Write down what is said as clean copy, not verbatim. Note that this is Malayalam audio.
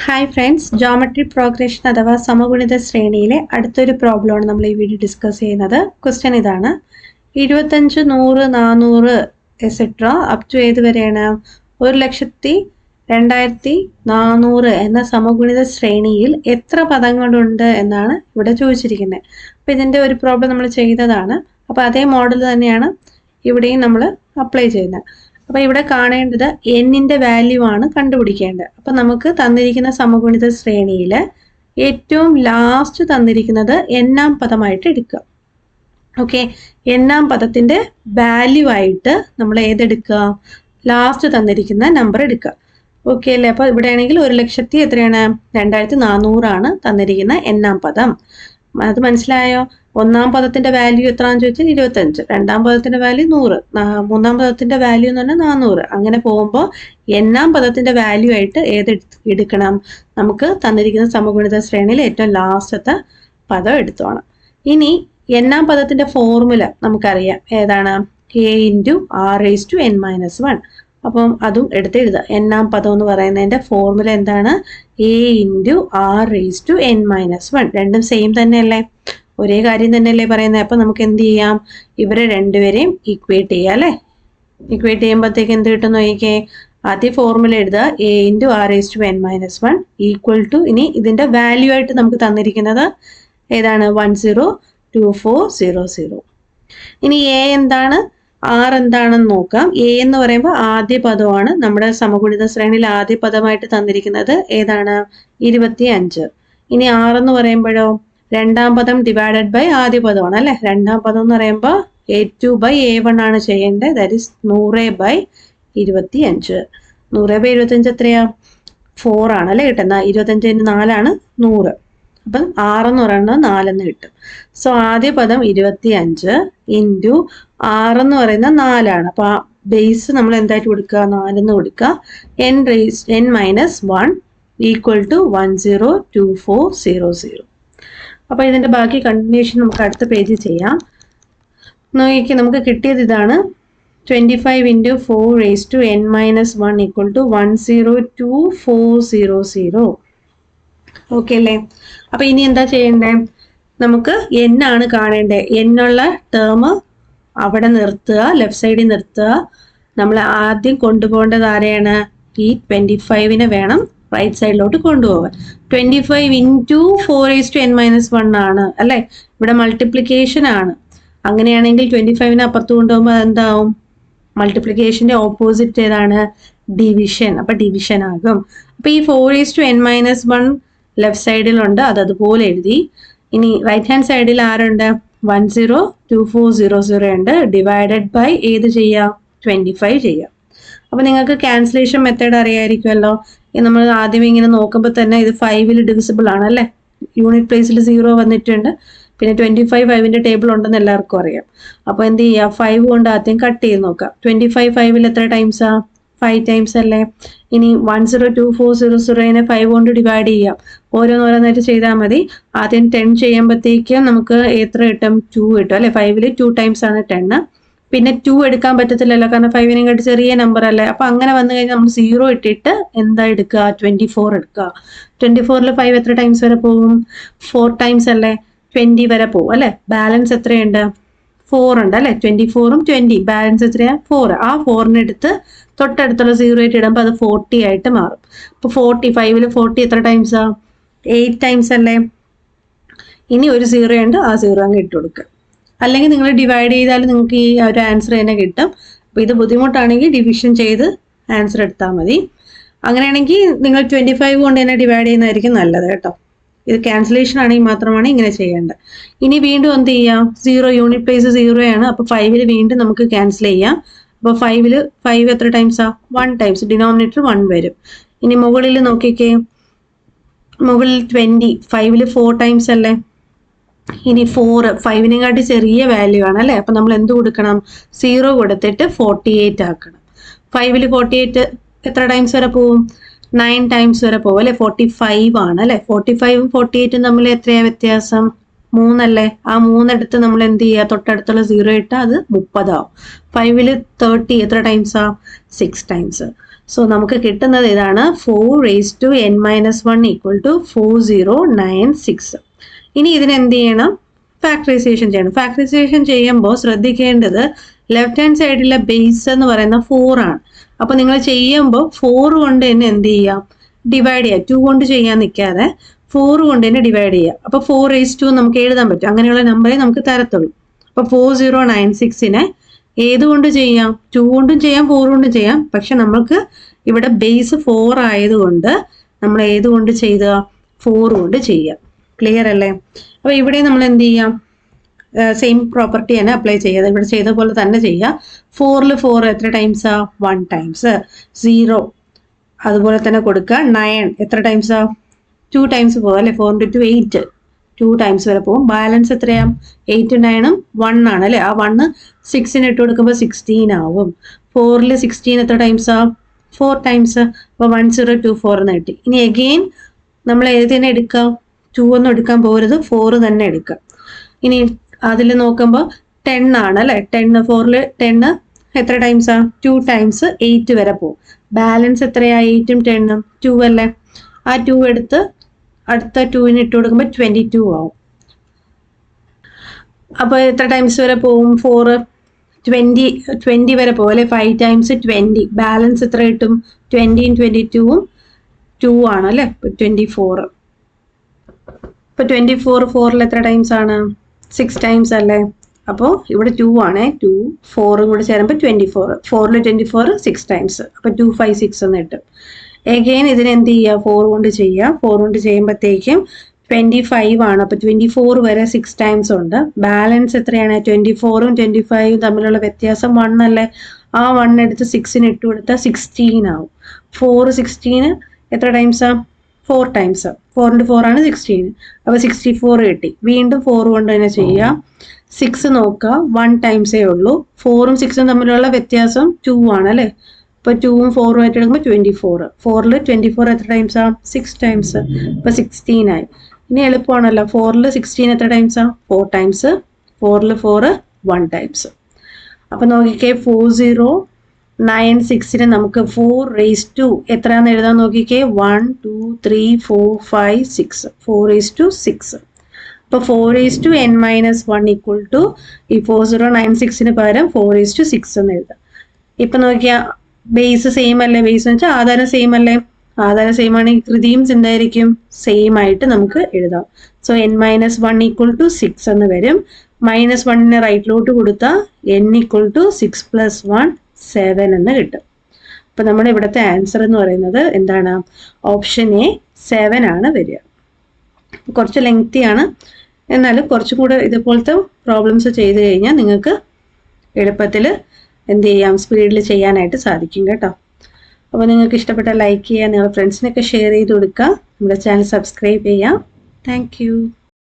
ഹായ് ഫ്രണ്ട്സ്, ജോമെട്രി പ്രോഗ്രഷൻ അഥവാ സമഗുണിത ശ്രേണിയിലെ അടുത്തൊരു പ്രോബ്ലമാണ് നമ്മൾ ഈ വീഡിയോ ഡിസ്കസ് ചെയ്യുന്നത്. ക്വസ്റ്റ്യൻ ഇതാണ്: 25, 100, 400 എക്സെട്ര അപ് ടു ഏത് വരെയാണ് 1,02,400 എന്ന സമഗുണിത ശ്രേണിയിൽ എത്ര പദങ്ങളുണ്ട് എന്നാണ് ഇവിടെ ചോദിച്ചിരിക്കുന്നത്. അപ്പോൾ ഇതിൻ്റെ ഒരു പ്രോബ്ലം നമ്മൾ ചെയ്തതാണ്. അപ്പോൾ അതേ മോഡൽ തന്നെയാണ് ഇവിടെയും നമ്മൾ അപ്ലൈ ചെയ്യുന്നത്. അപ്പോൾ ഇവിടെ കാണേണ്ടത് എന്നിൻ്റെ വാല്യൂ ആണ് കണ്ടുപിടിക്കേണ്ടത്. അപ്പോൾ നമുക്ക് തന്നിരിക്കുന്ന സമഗുണിത ശ്രേണിയിൽ ഏറ്റവും ലാസ്റ്റ് തന്നിരിക്കുന്നത് എന്നാം പദമായിട്ട് എടുക്കുക. ഓക്കെ, എന്നാം പദത്തിൻ്റെ വാല്യൂ ആയിട്ട് നമ്മൾ ഏതെടുക്കുക? ലാസ്റ്റ് തന്നിരിക്കുന്ന നമ്പർ എടുക്കുക. ഓക്കെ അല്ലേ? അപ്പോൾ ഇവിടെ ആണെങ്കിൽ 1,00,000 എത്രയാണ്? 2,400 തന്നിരിക്കുന്ന എന്നാം പദം. അത് മനസ്സിലായോ? ഒന്നാം പദത്തിന്റെ വാല്യൂ എത്രയാണെന്ന് ചോദിച്ചാൽ 25, രണ്ടാം പദത്തിന്റെ വാല്യൂ 100, മൂന്നാം പദത്തിന്റെ വാല്യൂ എന്ന് പറഞ്ഞാൽ 400. അങ്ങനെ പോകുമ്പോൾ എന്നാം പദത്തിന്റെ വാല്യൂ ആയിട്ട് എടുക്കണം? നമുക്ക് തന്നിരിക്കുന്ന സമഗുണിത ശ്രേണിയിൽ ഏറ്റവും ലാസ്റ്റത്തെ പദം എടുത്തോണം. ഇനി എന്നാം പദത്തിന്റെ ഫോർമുല നമുക്കറിയാം. ഏതാണ്? a×r⁻n−1. അപ്പം അതും എടുത്തെഴുതുക. എന്നാം പദം എന്ന് പറയുന്നതിന്റെ ഫോർമുല എന്താണ്? a×r⁻n−1. രണ്ടും സെയിം തന്നെയല്ലേ? ഒരേ കാര്യം തന്നെയല്ലേ പറയുന്നത്? അപ്പം നമുക്ക് എന്ത് ചെയ്യാം? ഇവരെ രണ്ടുപേരെയും ഈക്വേറ്റ് ചെയ്യാം അല്ലേ? ഈക്വേറ്റ് ചെയ്യുമ്പോഴത്തേക്ക് എന്ത് കിട്ടുന്നു? നോക്കിക്കേ, ആദ്യം ഫോർമുല എഴുതുക. a×r⁻n−1 ഈക്വൽ ടു, ഇനി ഇതിന്റെ വാല്യൂ ആയിട്ട് നമുക്ക് തന്നിരിക്കുന്നത് ഏതാണ്? 102400. ഇനി a എന്താണ്, r എന്താണെന്ന് നോക്കാം. a എന്ന് പറയുമ്പോൾ ആദ്യ പദമാണ്. നമ്മുടെ സമഗുണിത ശ്രേണിയിൽ ആദ്യ പദമായിട്ട് തന്നിരിക്കുന്നത് ഏതാണ്? 25. ഇനി r എന്ന് പറയുമ്പോഴോ രണ്ടാം പദം ഡിവൈഡഡ് ബൈ ആദ്യ പദമാണ് അല്ലെ? രണ്ടാം പദം എന്ന് പറയുമ്പോൾ a2/a1 ആണ് ചെയ്യേണ്ടത്. That is 100/25. 100/25 എത്രയാ? 4 ആണ് അല്ലെ കിട്ടുന്നത്. 25 × 4 = 100. അപ്പം 6 എന്ന് പറയുന്നത് 4 എന്ന് കിട്ടും. സോ ആദ്യ പദം 25 ഇൻറ്റു 6 എന്ന് പറയുന്നത് 4 ആണ്. അപ്പോൾ ആ ബേസ് നമ്മൾ എന്തായിട്ട് കൊടുക്കുക? 4 എന്ന് കൊടുക്കുക. n-1 equal to 102400. അപ്പോൾ ഇതിൻ്റെ ബാക്കി കണ്ടിന്യൂഷൻ നമുക്ക് അടുത്ത പേജിൽ ചെയ്യാം. നോക്കി, നമുക്ക് കിട്ടിയത് ഇതാണ്. 25 × 4⁻n−1 ഈക്വൽ ടു 102400. ഓക്കെ അല്ലേ? അപ്പോൾ ഇനി എന്താ ചെയ്യേണ്ടത്? നമുക്ക് n ആണ് കാണേണ്ടത്. എന്നുള്ള ടേം അവിടെ നിർത്തുക, ലെഫ്റ്റ് സൈഡിൽ നിർത്തുക. നമ്മൾ ആദ്യം കൊണ്ടുപോകേണ്ടത് ആരെയാണ്? ഈ 25നെ വേണം റൈറ്റ് സൈഡിലോട്ട് കൊണ്ടുപോകാൻ. 25 × 4⁻n−1 ആണ് അല്ലേ? ഇവിടെ മൾട്ടിപ്ലിക്കേഷൻ ആണ്. അങ്ങനെയാണെങ്കിൽ 25നെ അപ്പുറത്ത് കൊണ്ടുപോകുമ്പോൾ എന്താവും? മൾട്ടിപ്ലിക്കേഷന്റെ ഓപ്പോസിറ്റ് ഏതാണ്? ഡിവിഷൻ. അപ്പൊ ഡിവിഷൻ ആകും. അപ്പൊ ഈ 4⁻n−1 ലെഫ്റ്റ് സൈഡിലുണ്ട്, അത് അതുപോലെ എഴുതി. ഇനി റൈറ്റ് ഹാൻഡ് സൈഡിൽ ആരുണ്ട്? 102400 ഉണ്ട്. ഡിവൈഡഡ് ബൈ ഏത് ചെയ്യാം? 25 ചെയ്യാം. അപ്പൊ നിങ്ങൾക്ക് ക്യാൻസലേഷൻ മെത്തേഡ് അറിയാമായിരിക്കുമല്ലോ. നമ്മൾ ആദ്യം ഇങ്ങനെ നോക്കുമ്പോൾ തന്നെ ഇത് 5ൽ ഡിവിസിബിൾ ആണ് അല്ലേ? യൂണിറ്റ് പ്ലേസിൽ 0 വന്നിട്ടുണ്ട്. പിന്നെ 25 5ന്റെ ടേബിൾ ഉണ്ടെന്ന് എല്ലാവർക്കും അറിയാം. അപ്പോൾ എന്ത് ചെയ്യുക? 5 കൊണ്ട് ആദ്യം കട്ട് ചെയ്ത് നോക്കാം. 25 5ൽ എത്ര ടൈംസാ? 5 ടൈംസ് അല്ലേ? ഇനി 102400നെ 5 കൊണ്ട് ഡിവൈഡ് ചെയ്യാം. ഓരോന്നോരോന്നായിട്ട് ചെയ്താൽ മതി. ആദ്യം 10 ചെയ്യുമ്പോഴത്തേക്കും നമുക്ക് എത്ര കിട്ടും? 2 കിട്ടും അല്ലേ? 5ൽ 2 ടൈംസ് ആണ് 10. പിന്നെ 2 എടുക്കാൻ പറ്റത്തില്ലല്ലോ, കാരണം 5നെക്കാട്ട് ചെറിയ നമ്പർ അല്ലേ? അപ്പൊ അങ്ങനെ വന്നു കഴിഞ്ഞാൽ നമ്മൾ 0 ഇട്ടിട്ട് എന്താ എടുക്കുക? 24 എടുക്കുക. 24ൽ 5 എത്ര ടൈംസ് വരെ പോകും? 4 ടൈംസ് അല്ലേ? 20 വരെ പോകും അല്ലെ? ബാലൻസ് എത്രയുണ്ട്? 4 ഉണ്ട് അല്ലെ? 24ഉം 20, ബാലൻസ് എത്രയാ? 4. ആ 4നെ എടുത്ത് തൊട്ടടുത്തുള്ള 0 ആയിട്ട് ഇടുമ്പോൾ അത് 40 ആയിട്ട് മാറും. അപ്പൊ 5ൽ 40 എത്ര ടൈംസാ? 8 ടൈംസ് അല്ലേ? ഇനി ഒരു 0 ഉണ്ട്, ആ 0 അങ്ങ് ഇട്ട് കൊടുക്കുക. അല്ലെങ്കിൽ നിങ്ങൾ ഡിവൈഡ് ചെയ്താൽ നിങ്ങൾക്ക് ഈ ഒരു ആൻസർ തന്നെ കിട്ടും. അപ്പോൾ ഇത് ബുദ്ധിമുട്ടാണെങ്കിൽ ഡിവിഷൻ ചെയ്ത് ആൻസർ എടുത്താൽ മതി. അങ്ങനെയാണെങ്കിൽ നിങ്ങൾ 25 കൊണ്ട് തന്നെ ഡിവൈഡ് ചെയ്യുന്നതായിരിക്കും നല്ലത് കേട്ടോ. ഇത് ക്യാൻസലേഷൻ ആണെങ്കിൽ മാത്രമാണ് ഇങ്ങനെ ചെയ്യേണ്ടത്. ഇനി വീണ്ടും എന്ത് ചെയ്യാം? 0 യൂണിറ്റ് പ്ലേസ് 0 ആണ്. അപ്പോൾ 5ൽ വീണ്ടും നമുക്ക് ക്യാൻസൽ ചെയ്യാം. അപ്പോൾ 5ൽ 5 എത്ര ടൈംസാ? 1 ടൈംസ്. ഡിനോമിനേറ്റർ 1 വരും. ഇനി മുകളിൽ നോക്കിക്കേ, മുകളിൽ 20, 5ൽ 4 ടൈംസ് അല്ലേ? ഇനി 4 5നെക്കാട്ടി ചെറിയ വാല്യൂ ആണ് അല്ലേ? അപ്പം നമ്മൾ എന്ത് കൊടുക്കണം? 0 കൊടുത്തിട്ട് 48 ആക്കണം. 5ൽ 48 എത്ര ടൈംസ് വരെ പോവും? 9 ടൈംസ് വരെ പോകും അല്ലെ? 45 ആണ് അല്ലെ? 45ഉം 48ഉം തമ്മിൽ എത്രയാ വ്യത്യാസം? 3 അല്ലേ? ആ 3 എടുത്ത് നമ്മൾ എന്ത് ചെയ്യുക? തൊട്ടടുത്തുള്ള 0 ഇട്ടാൽ അത് 30 ആവും. 5ൽ 30 എത്ര ടൈംസാ? 6 ടൈംസ്. സോ നമുക്ക് കിട്ടുന്നത് ഇതാണ് 4n-1 = 4096. ഇനി ഇതിനെന്ത് ചെയ്യണം? ഫാക്ടറൈസേഷൻ ചെയ്യണം. ഫാക്ടറൈസേഷൻ ചെയ്യുമ്പോൾ ശ്രദ്ധിക്കേണ്ടത് ലെഫ്റ്റ് ഹാൻഡ് സൈഡിലെ ബേസ് എന്ന് പറയുന്ന 4 ആണ്. അപ്പൊ നിങ്ങൾ ചെയ്യുമ്പോൾ 4 കൊണ്ട് തന്നെ എന്ത് ചെയ്യാം? ഡിവൈഡ് ചെയ്യുക. 2 കൊണ്ട് ചെയ്യാൻ നിൽക്കാതെ 4 കൊണ്ട് തന്നെ ഡിവൈഡ് ചെയ്യുക. അപ്പൊ 4 നമുക്ക് എഴുതാൻ പറ്റും. അങ്ങനെയുള്ള നമ്പറേ നമുക്ക് തരത്തുള്ളൂ. അപ്പൊ 4096-നെ ഏതുകൊണ്ട് ചെയ്യാം? 2 കൊണ്ടും ചെയ്യാം, 4 കൊണ്ടും ചെയ്യാം. പക്ഷെ നമ്മൾക്ക് ഇവിടെ ബേസ് 4 ആയതുകൊണ്ട് നമ്മൾ ഏതുകൊണ്ട് ചെയ്ത 4 കൊണ്ട് ചെയ്യാം. ക്ലിയർ അല്ലേ? അപ്പൊ ഇവിടെ നമ്മൾ എന്ത് ചെയ്യാം? സെയിം പ്രോപ്പർട്ടി തന്നെ അപ്ലൈ ചെയ്യാതെ ഇവിടെ ചെയ്ത പോലെ തന്നെ ചെയ്യുക. 4-ൽ 4 എത്ര ടൈംസാ? 1 ടൈംസ്. 0 അതുപോലെ തന്നെ കൊടുക്കുക. 9 എത്ര ടൈംസാ? 2 ടൈംസ് പോകും അല്ലെ? 4 × 2 8, 2 ടൈംസ് വരെ പോകും. ബാലൻസ് എത്രയാ? 8 ഉം 9 ഉം 1 ആണ് അല്ലെ? ആ 1 6-ന് ഇട്ട് കൊടുക്കുമ്പോൾ 16 ആവും. 4-ൽ 16 എത്ര ടൈംസാ? 4 ടൈംസ്. അപ്പോൾ 1024 എന്ന് കിട്ടി. ഇനി അഗെയിൻ നമ്മൾ ഏത് തന്നെ എടുക്കാം? 2 ഒന്നും എടുക്കാൻ പോകരുത്, 4 തന്നെ എടുക്കാം. ഇനി അതിൽ നോക്കുമ്പോൾ 10 ആണ് അല്ലെ? 10 4-ൽ 10 എത്ര ടൈംസാ? 2 ടൈംസ് 8 വരെ പോകും. ബാലൻസ് എത്രയാ? 8 ഉം 10 ഉം 2 അല്ലേ? ആ 2 എടുത്ത് അടുത്ത 2-ന് ഇട്ട് കൊടുക്കുമ്പോൾ 22 ആവും. അപ്പോൾ എത്ര ടൈംസ് വരെ പോകും? 4 20 വരെ പോകും അല്ലെ? 5 ടൈംസ് 20. ബാലൻസ് എത്ര കിട്ടും? 20 ഉം 22 2 ആണ് അല്ലെ? 24. ഇപ്പോൾ 24 4-ൽ എത്ര ടൈംസ് ആണ്? 6 ടൈംസ് അല്ലേ? അപ്പോൾ ഇവിടെ 2 ആണ്. 2 4 കൂടി ചേരുമ്പോൾ 24. 4-ൽ 24 6 ടൈംസ്. അപ്പോൾ 256 എന്ന് കിട്ടും. എഗെയിൻ ഇതിന് എന്ത് ചെയ്യുക? 4 കൊണ്ട് ചെയ്യുക. 4 കൊണ്ട് ചെയ്യുമ്പോഴത്തേക്കും 25 ആണ്. അപ്പോൾ 24 വരെ 6 ടൈംസ് ഉണ്ട്. ബാലൻസ് എത്രയാണ്? 24-ഉം 25-ഉം തമ്മിലുള്ള വ്യത്യാസം 1 അല്ലേ? ആ 1 എടുത്ത് 6-ന് ഇട്ട് കൊടുത്താൽ 16 ആവും. 4 16 എത്ര ടൈംസാ? 4 ടൈംസ്. 4 × 4 ആണ് 16. അപ്പോൾ 64 കിട്ടി. വീണ്ടും 4 കൊണ്ട് തന്നെ ചെയ്യുക. 6 നോക്കുക, 1 ടൈംസേ ഉള്ളൂ. 4-ഉം 6-ഉം തമ്മിലുള്ള വ്യത്യാസം 2 ആണ് അല്ലേ? അപ്പോൾ 2-ഉം 4-ഉം ആയിട്ട് എടുക്കുമ്പോൾ 24. 4-ൽ 24 എത്ര ടൈംസാ? 6 ടൈംസ്. അപ്പോൾ 16 ആയി. ഇനി എളുപ്പമാണല്ലോ. 4-ൽ 16 എത്ര ടൈംസാ? 4 ടൈംസ്. 4-ൽ 4 1 ടൈംസ്. അപ്പോൾ നോക്കിക്കേ, 4096-ന് നമുക്ക് 4 എത്രയാണെന്ന് എഴുതാൻ നോക്കിക്കേ. 1 2 3 4 5 6 4:6. അപ്പോൾ 4n-1 = ഈ 4096-ന് പകരം 4:6 എന്ന് എഴുതാം. ഇപ്പം നോക്കിയാൽ ബേസ് സെയിം അല്ലേ? ബേസ് എന്ന് വെച്ചാൽ ആധാരം സെയിം അല്ലേ? ആധാരം സെയിം ആണെങ്കിൽ കൃതിയും എന്തായിരിക്കും? സെയിം ആയിട്ട് നമുക്ക് എഴുതാം. സോ n-1 = 6 എന്ന് വരും. -1-നെ റൈറ്റിലോട്ട് കൊടുത്താൽ n = 6 + 1 7 എന്ന് കിട്ടും. അപ്പം നമ്മുടെ ഇവിടുത്തെ ആൻസർ എന്ന് പറയുന്നത് എന്താണ്? ഓപ്ഷൻ എ 7 ആണ് വരിക. കുറച്ച് ലെങ്തി ആണ്, എന്നാലും കുറച്ചും കൂടെ ഇതുപോലത്തെ പ്രോബ്ലംസ് ചെയ്ത് കഴിഞ്ഞാൽ നിങ്ങൾക്ക് എളുപ്പത്തിൽ എന്ത് ചെയ്യാം? സ്പീഡിൽ ചെയ്യാനായിട്ട് സാധിക്കും കേട്ടോ. അപ്പോൾ നിങ്ങൾക്ക് ഇഷ്ടപ്പെട്ടാൽ ലൈക്ക് ചെയ്യുക, നിങ്ങളുടെ ഫ്രണ്ട്സിനൊക്കെ ഷെയർ ചെയ്ത് കൊടുക്കുക. നമ്മുടെ ചാനൽ സബ്സ്ക്രൈബ് ചെയ്യാം. താങ്ക്